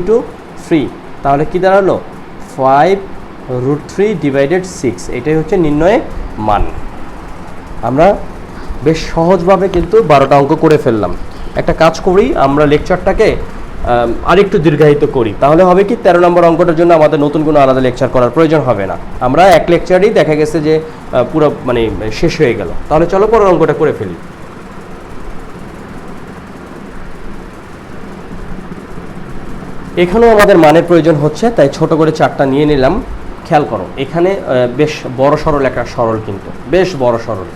3, তাহলে কি দাঁড়ালো 5√3 ডিভাইডেড 6। এটাই হচ্ছে নির্ণয়ের মান। আমরা বেশ সহজভাবে কিন্তু 12টা অঙ্ক করে ফেললাম। একটা কাজ করি, আমরা লেকচারটাকে আরেকটু দীর্ঘায়িত করি, তাহলে হবে কি 13 নম্বর অঙ্কটার জন্য আমাদের নতুন কোনো আলাদা লেকচার করার প্রয়োজন হবে না। আমরা এক লেকচারেই দেখা গেছে যে পুরো মানে শেষ হয়ে গেল। তাহলে চলো পরের অঙ্কটা করে ফেলি। এখানেও আমাদের মানের প্রয়োজন হচ্ছে, তাই ছোট করে 4টা নিয়ে নিলাম। খেয়াল করো এখানে বেশ বড় সরল একটা সরল, কিন্তু বেশ বড় সরল।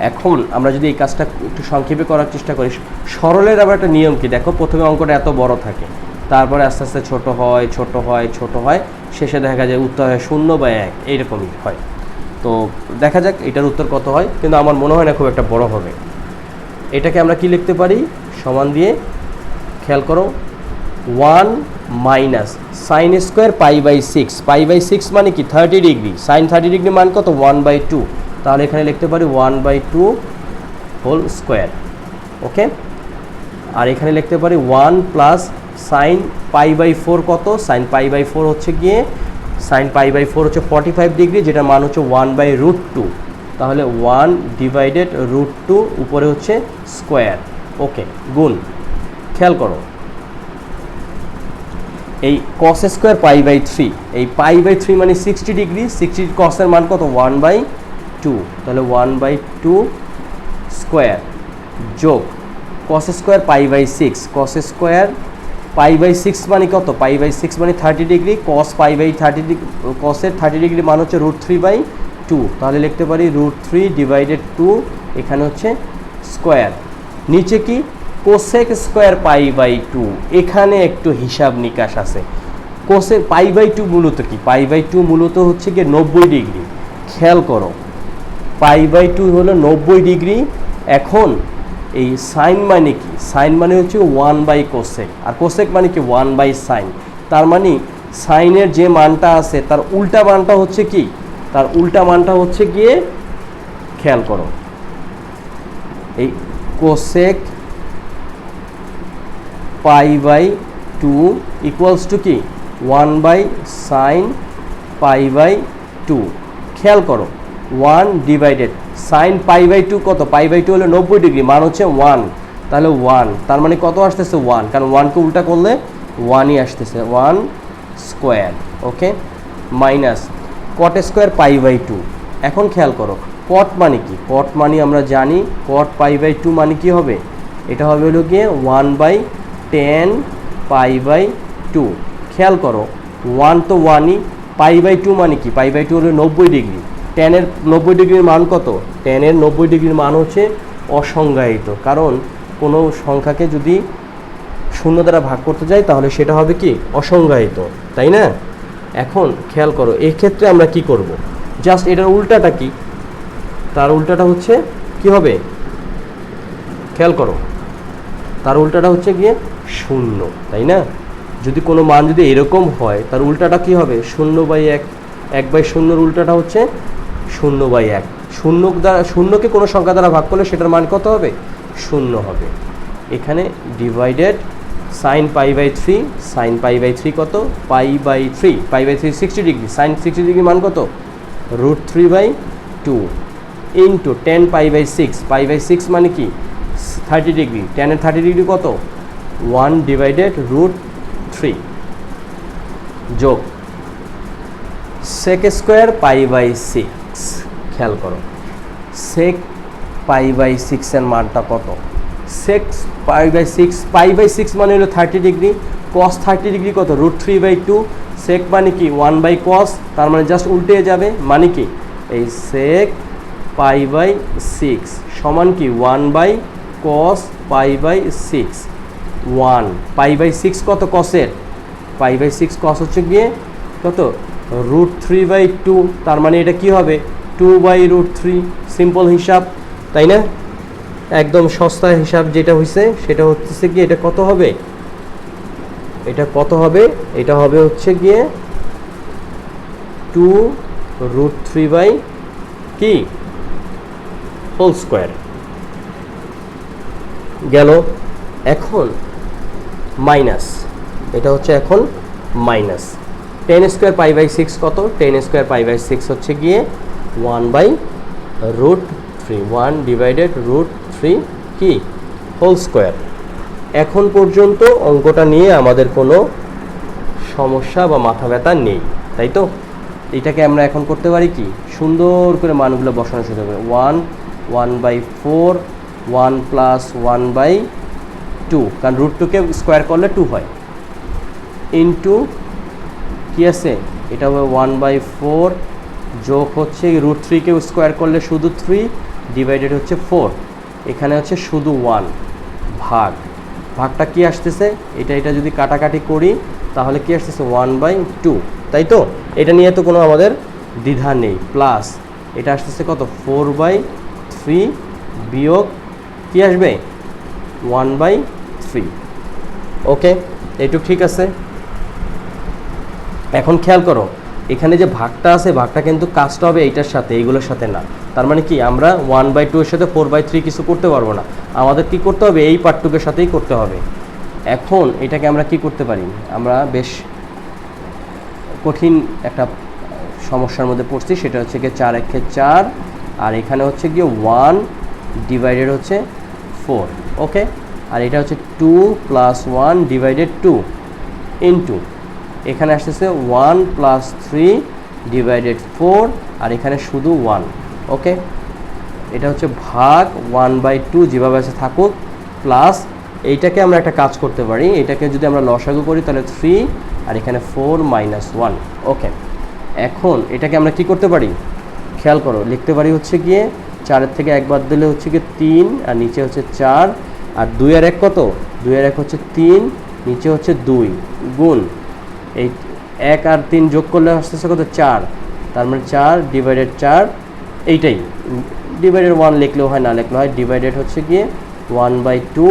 এখন আমরা যদি এই কাজটা একটু সংক্ষেপে করার চেষ্টা করি, সরলের আবার একটা নিয়ম কি দেখো, প্রথমে অঙ্কটা এত বড় থাকে, তারপরে আস্তে আস্তে ছোট হয় ছোট হয় ছোট হয়, শেষে দেখা যায় উত্তর হয় 0 বা 1, এইরকমই হয়। তো দেখা যাক এটার উত্তর কত হয়, কিন্তু আমার মনে হয় না খুব একটা বড় হবে। এটাকে আমরা কি লিখতে পারি, সমান দিয়ে খেয়াল করো 1 মাইনাস sin স্কোয়ার π/6। π/6 মানে কি 30 ডিগ্রি, sin 30 ডিগ্রি মান কত 1/2, তাহলে এখানে লিখতে পারি 1/2 হোল স্কোয়ার, ওকে। আর এখানে লিখতে পারি 1 প্লাস sin π/4 কত, sin π/4 হচ্ছে গিয়ে sin π/4 হচ্ছে 45 ডিগ্রি, যেটার মান হচ্ছে 1/√2, তাহলে 1 ডিভাইডেড √2 উপরে হচ্ছে স্কোয়ার, ওকে, গুণ। খেয়াল করো এই cos স্কোয়ার π/3, এই π/3 মানে 60 ডিগ্রি, 60 cos-এর মান কত 1/2, তাহলে 1/2 স্কোয়ার যোগ cos স্কোয়ার π/6, cos স্কোয়ার π/6 মানে কত, π/6 মানে 30 ডিগ্রি, cos π/30 ডিগ্রি, cos-এর 30 ডিগ্রি মান হচ্ছে √3/2, তাহলে লিখতে পারি √3 ডিভাইডেড 2, এখানে হচ্ছে স্কোয়ার, নিচে কি কোসেক স্কোয়ার π/2। এখানে একটু হিসাব নিকাশ আছে। কোসেক π/2 মূলত কি, π/2 মূলত হচ্ছে কি 90 ডিগ্রি। খেয়াল করো π/2 হলো 90 ডিগ্রি। এখন এই সাইন মানে কি, সাইন মানে হচ্ছে 1/কোসেক, আর কোসেক মানে কি 1/সাইন। তার মানে সাইনের যে মানটা আছে তার উল্টা মানটা হচ্ছে কি, তার উল্টা মানটা হচ্ছে গিয়ে, খেয়াল করো এই কোসেক π/2 ইকুয়ালস টু কি 1/সাইন π/2। খেয়াল করো 1 ডিভাইডেড সাইন π/2 কত, π/2 হলো 90 ডিগ্রি, মান হচ্ছে 1, তাহলে 1, তার মানে কত আসতেছে 1, কারণ 1কে উল্টা করলে 1ই আসতেছে, 1 স্কোয়ার, ওকে, মাইনাস কট স্কোয়ার π/2। এখন খেয়াল করো কট মানে কি, কট মানে আমরা জানি কট π/2 মানে কি হবে, এটা হবে হলো গিয়ে 1/tan π/2। খেয়াল করো 1 তো 1ই, π/2 মানে কি, π/2 হলো 90 ডিগ্রি, ট্যানের 90 ডিগ্রির মান কত, ট্যানের 90 ডিগ্রির মান হচ্ছে অসংজ্ঞায়িত, কারণ কোনো সংখ্যাকে যদি 0 দ্বারা ভাগ করতে যাই তাহলে সেটা হবে কি অসংজ্ঞায়িত, তাই না। এখন খেয়াল করো এই ক্ষেত্রে আমরা কি করব, জাস্ট এটার উল্টাটা কি, তার উল্টাটা হচ্ছে কি হবে, খেয়াল করো, তার উল্টাটা হচ্ছে গিয়ে শূন্য, তাই না? যদি কোনো মান যদি এরকম হয় তার উল্টাটা কি হবে, 0/1। 1/0 উল্টাটা হচ্ছে 0/1। শূন্যকে কোনো সংখ্যা দ্বারা ভাগ করলে সেটার মান কত হবে, 0 হবে। এখানে ডিভাইডেড sin π/3, sin π/3 কত, π/3, π/3 60 ডিগ্রি, sin 60 ডিগ্রি মান কত, √3/2 ইন্টু tan π/6, π/6 মানে কি 30 ডিগ্রি, tan এর 30 ডিগ্রি কত, 1/√3 যোগ sec² π/6। খেয়াল করো sec π/6 এর মানটা কত, sec π/6, π/6 মানে হলো 30 ডিগ্রি, cos 30 ডিগ্রি কত, √3/2, sec মানে কি 1/cos, তার মানে জাস্ট উল্টে যাবে, মানে কি এই sec π/6 সমান কি 1/cos π/6, 1 π/6 কত cosের, π/6 cos হচ্ছে গিয়ে কত, √3/2, তার মানে এটা কি হবে 2/√3। সিম্পল হিসাব, তাই না? একদম সস্তা হিসাব যেটা হয়েছে সেটা হচ্ছে গিয়ে এটা কত হবে, এটা কত হবে, এটা হবে হচ্ছে গিয়ে 2√3 কি হোল স্কোয়ার গেল। এখন মাইনাস, এটা হচ্ছে এখন মাইনাস tan² π/6 কত, tan² π/6 হচ্ছে গিয়ে 1/√3, 1/√3 কি হোল স্কোয়ার। এখন পর্যন্ত অঙ্কটা নিয়ে আমাদের কোনো সমস্যা বা মাথা ব্যথা নেই, তাই তো? এটাকে আমরা এখন করতে পারি কি, সুন্দর করে মানগুলো বসানো শুরু হবে, 1, 1/4, 1 + 1/2, কারণ √2কে স্কোয়ার করলে 2 হয়, ইন্টু কি আছে, এটা হবে 1/4 যোগ হচ্ছে √3কে স্কোয়ার করলে শুধু 3, ডিভাইডেড হচ্ছে 4, এখানে হচ্ছে শুধু 1, ভাগটা কি আসতেছে, এটা যদি কাটাকাটি করি তাহলে কি আসতেছে 1/2, তাই তো? এটা নিয়ে তো কোনো আমাদের দ্বিধা নেই, প্লাস এটা আসতেছে কত 4/3 বিয়োগ কি আসবে 1/3। ওকে, এইটুকু ঠিক আছে। এখন খেয়াল করো এখানে যে ভাগটা আছে, ভাগটা কিন্তু কাজটা হবে এইটার সাথে, এইগুলোর সাথে না। তার মানে কি আমরা 1/2 এর সাথে 4/3 কিছু করতে পারবো না, আমাদের কি করতে হবে, এই পার্টটুকের সাথেই করতে হবে। এখন এটাকে আমরা কি করতে পারি, আমরা বেশ কঠিন একটা সমস্যার মধ্যে পড়ছি, সেটা হচ্ছে গিয়ে 4 × 4, আর এখানে হচ্ছে গিয়ে 1 ডিভাইডেড হচ্ছে 4, ওকে, আর এটা হচ্ছে 2 + 1 ডিভাইডেড 2 ইন্টু এখানে আসতেছে 1 + 3 ডিভাইডেড 4, আর এখানে শুধু 1, ওকে। এটা হচ্ছে ভাগ 1/2 যেভাবে আছে থাকুক, প্লাস এইটাকে আমরা একটা কাজ করতে পারি, এটাকে যদি আমরা লসাগু করি তাহলে 3, আর এখানে 4 - 1, ওকে। এখন এটাকে আমরা কি করতে পারি, খেয়াল করো, লিখতে পারি হচ্ছে গিয়ে 4-এর থেকে 1 বাদ দিলে হচ্ছে গিয়ে 3, আর নিচে হচ্ছে 4, আর 2 আর 1 কত, 2 আর 1 হচ্ছে 3, নিচে হচ্ছে 2, গুণ এই 1 আর 3 যোগ করলে আসতেছে কত 4, তার মানে 4 ডিভাইডেড 4, এইটাই ডিভাইডেড 1 লিখলেও হয়, না লিখলেও হয়, ডিভাইডেড হচ্ছে গিয়ে 1/2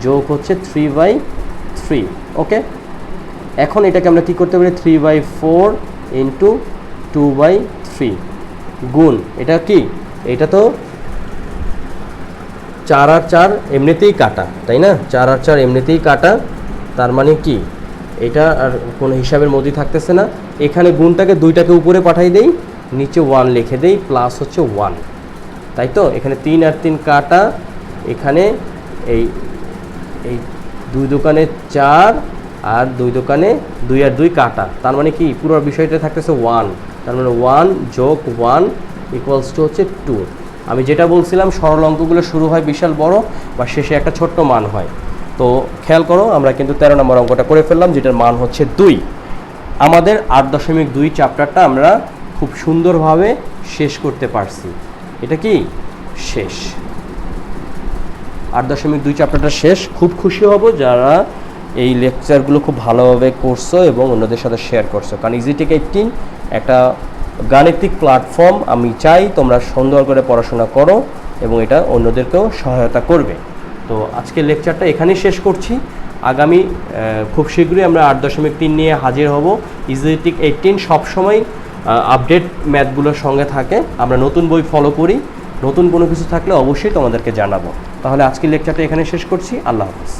যোগ হচ্ছে 3/3, ওকে। এখন এটাকে আমরা কি করতে পারি, 3/4 ইন্টু 2/3 গুণ এটা কি, এটা তো 4 আর 4 এমনিতেই কাটা, তাই না, 4 আর 4 এমনিতেই কাটা, তার মানে কি এটা আর কোনো হিসাবের মধ্যেই থাকতেছে না। এখানে গুণটাকে 2টাকে উপরে পাঠাই দেই, নিচে 1 লিখে দেই, প্লাস হচ্ছে 1, তাই তো? এখানে 3 আর 3 কাটা, এখানে এই 2 দোকানে 4, আর 2 দোকানে 2 আর 2 কাটা, তার মানে কি পুরো বিষয়টা থাকতেছে 1, তার মানে 1 যোগ 1 ইকুয়ালস টু হচ্ছে 2। আমি যেটা বলছিলাম সরল অঙ্কগুলো শুরু হয় বিশাল বড়, বা শেষে একটা ছোট্ট মান হয়। তো খেয়াল করো আমরা কিন্তু 13 নম্বর অঙ্কটা করে ফেললাম, যেটার মান হচ্ছে 2। আমাদের 8.2 চ্যাপ্টারটা আমরা খুব সুন্দরভাবে শেষ করতে পারছি। এটা কি শেষ, 8.2 চ্যাপ্টারটা শেষ। খুব খুশি হব যারা এই লেকচারগুলো খুব ভালোভাবে করছো এবং অন্যদের সাথে শেয়ার করছো, কারণ ইজি টেক 18 একটা গাণিতিক প্ল্যাটফর্ম। আমি চাই তোমরা সুন্দর করে পড়াশোনা করো এবং এটা অন্যদেরকেও সহায়তা করবে। তো আজকের লেকচারটা এখানেই শেষ করছি। আগামী খুব শীঘ্রই আমরা 8.3 নিয়ে হাজির হব। ইজিটিক 18 সবসময় আপডেট ম্যাথগুলোর সঙ্গে থাকে। আমরা নতুন বই ফলো করি, নতুন কোনো কিছু থাকলে অবশ্যই তোমাদেরকে জানাবো। তাহলে আজকের লেকচারটা এখানে শেষ করছি। আল্লাহ হাফেজ।